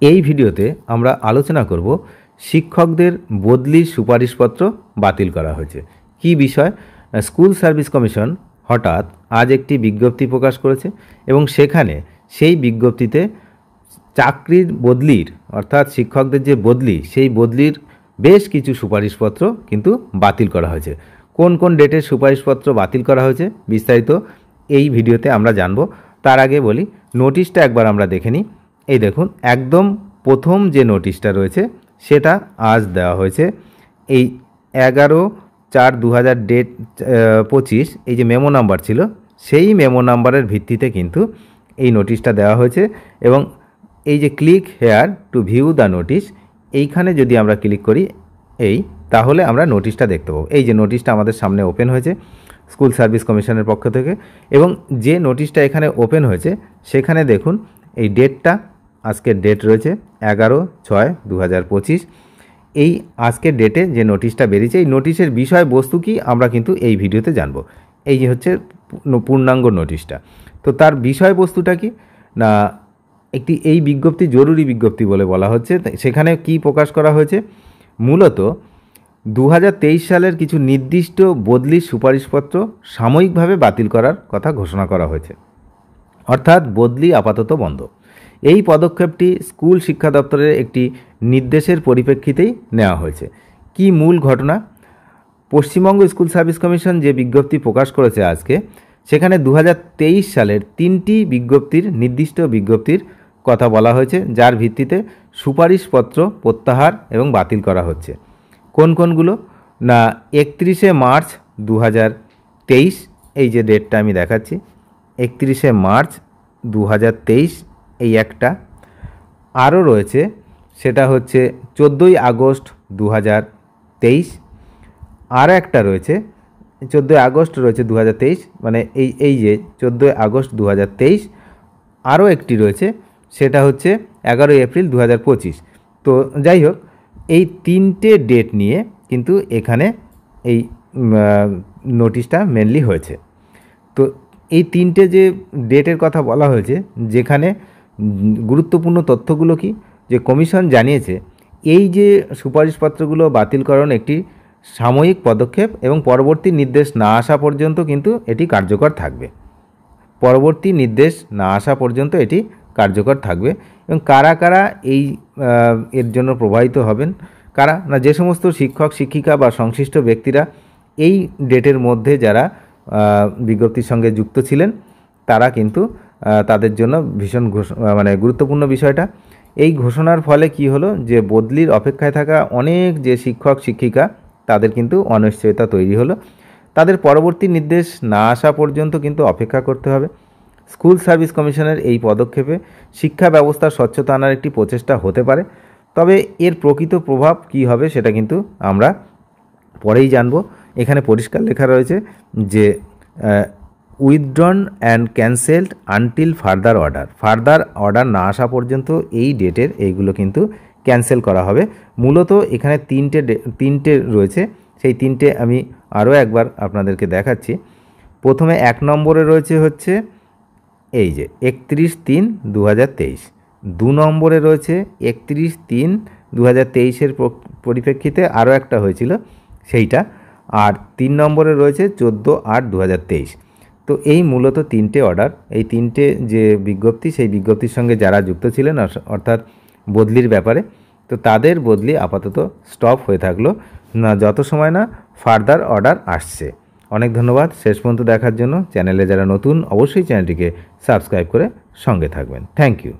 এই ভিডিওতে আমরা আলোচনা করব শিক্ষকদের বদলির সুপারিশপত্র বাতিল করা হয়েছে। কি বিষয়? স্কুল সার্ভিস কমিশন হঠাৎ আজ একটি বিজ্ঞপ্তি প্রকাশ করেছে এবং সেখানে সেই বিজ্ঞপ্তিতে চাকরির বদলির অর্থাৎ শিক্ষকদের যে বদলি সেই বদলির বেশ কিছু সুপারিশপত্র কিন্তু বাতিল করা হয়েছে। কোন কোন ডেটের সুপারিশপত্র বাতিল করা হয়েছে বিস্তারিত এই ভিডিওতে আমরা জানব। তার আগে বলি নোটিশটা একবার আমরা দেখে নিই। এই দেখুন, একদম প্রথম যে নোটিশটা রয়েছে সেটা আজ দেওয়া হয়েছে। এই 11/4/2025 এই যে মেমো নাম্বার ছিল সেই মেমো নাম্বারের ভিত্তিতে কিন্তু এই নোটিশটা দেওয়া হয়েছে এবং এই যে click here two view the notice, এইখানে যদি আমরা ক্লিক করি তাহলে আমরা নোটিশটা দেখতে পাবো। এই যে নোটিশটা আমাদের সামনে ওপেন হয়েছে স্কুল সার্ভিস কমিশনের পক্ষ থেকে, এবং যে নোটিশটা এখানে ওপেন হয়েছে সেখানে দেখুন এই ডেটটা, আজকের ডেট রয়েছে 11/6/2025। এই আজকের ডেটে যে নোটিশটা বেরিয়েছে এই নোটিশের বিষয়বস্তু কি আমরা কিন্তু এই ভিডিওতে জানব। এই যে হচ্ছে পূর্ণাঙ্গ নোটিশটা। তো তার বিষয়বস্তুটা কি না, একটি এই বিজ্ঞপ্তি জরুরি বিজ্ঞপ্তি বলে বলা হচ্ছে। সেখানে কি প্রকাশ করা হয়েছে? মূলত 2023 সালের কিছু নির্দিষ্ট বদলির সুপারিশপত্র সাময়িকভাবে বাতিল করার কথা ঘোষণা করা হয়েছে, অর্থাৎ বদলি আপাতত বন্ধ। এই পদক্ষেপটি স্কুল শিক্ষা দপ্তরের একটি নির্দেশের পরিপ্রেক্ষিতেই নেওয়া হয়েছে। কি মূল ঘটনা? পশ্চিমবঙ্গ স্কুল সার্ভিস কমিশন যে বিজ্ঞপ্তি প্রকাশ করেছে আজকে, সেখানে 2023 সালের 3টি নির্দিষ্ট বিজ্ঞপ্তির কথা বলা হয়েছে, যার ভিত্তিতে সুপারিশপত্র প্রত্যাহার এবং বাতিল করা হচ্ছে। কোন কোনগুলো? না, 31শে মার্চ 2023 এই যে ডেটটা আমি দেখাচ্ছি, 31শে মার্চ 2023 এই একটা। আরও রয়েছে, সেটা হচ্ছে 14ই আগস্ট 2023। আরও একটা রয়েছে 14ই আগস্ট রয়েছে 2023, মানে এই যে 14ই আগস্ট 2023। আরও একটি রয়েছে, সেটা হচ্ছে 11ই এপ্রিল 2025। তো যাই হোক, এই 3টে ডেট নিয়ে কিন্তু এখানে এই নোটিশটা মেনলি হয়েছে। তো এই 3টে যে ডেটের কথা বলা হয়েছে, যেখানে গুরুত্বপূর্ণ তথ্যগুলো কি, যে কমিশন জানিয়েছে এই যে সুপারিশপত্রগুলো বাতিলকরণ একটি সাময়িক পদক্ষেপ এবং পরবর্তী নির্দেশ না আসা পর্যন্ত কিন্তু এটি কার্যকর থাকবে। পরবর্তী নির্দেশ না আসা পর্যন্ত এটি কার্যকর থাকবে। এবং কারা কারা এর জন্য প্রভাবিত হবেন? কারা না, যে সমস্ত শিক্ষক শিক্ষিকা বা সংশ্লিষ্ট ব্যক্তিরা এই ডেটের মধ্যে যারা বিজ্ঞপ্তির সঙ্গে যুক্ত ছিলেন তারা কিন্তু তাদের জন্য ভীষণ গুরুত্বপূর্ণ বিষয়টা। এই ঘোষণার ফলে কি হলো, যে বদলির অপেক্ষায় থাকা অনেক যে শিক্ষক শিক্ষিকা তাদের কিন্তু অনিশ্চয়তা তৈরি হলো। তাদের পরবর্তী নির্দেশ না আসা পর্যন্ত কিন্তু অপেক্ষা করতে হবে। স্কুল সার্ভিস কমিশনের এই পদক্ষেপে শিক্ষা ব্যবস্থার স্বচ্ছতা আনার একটি প্রচেষ্টা হতে পারে, তবে এর প্রকৃত প্রভাব কি হবে সেটা কিন্তু আমরা পরেই জানব। এখানে পরিষ্কার লেখা রয়েছে যে withdrawn and cancelled until further order না আসা পর্যন্ত এই ডেটের এইগুলো কিন্তু ক্যান্সেল করা হবে। মূলত এখানে তিনটে রয়েছে, সেই 3টে আমি আরও একবার আপনাদেরকে দেখাচ্ছি। প্রথমে 1 নম্বরে রয়েছে হচ্ছে এই যে 31/3/2023। 2 নম্বরে রয়েছে 31/3/2023-এর পরিপ্রেক্ষিতে আরও একটা হয়েছিল সেইটা, আর 3 নম্বরে রয়েছে 14/8/2023। তো এই মূলত 3টে অর্ডার, এই 3টে যে বিজ্ঞপ্তি সেই বিজ্ঞপ্তির সঙ্গে যারা যুক্ত ছিলেন অর্থাৎ বদলির ব্যাপারে, তো তাদের বদলি আপাতত স্টপ হয়ে থাকলো না, যত সময় না ফার্দার অর্ডার আসছে। অনেক ধন্যবাদ শেষ পর্যন্ত দেখার জন্য। চ্যানেলে যারা নতুন অবশ্যই চ্যানেলটিকে সাবস্ক্রাইব করে সঙ্গে থাকবেন। Thank you.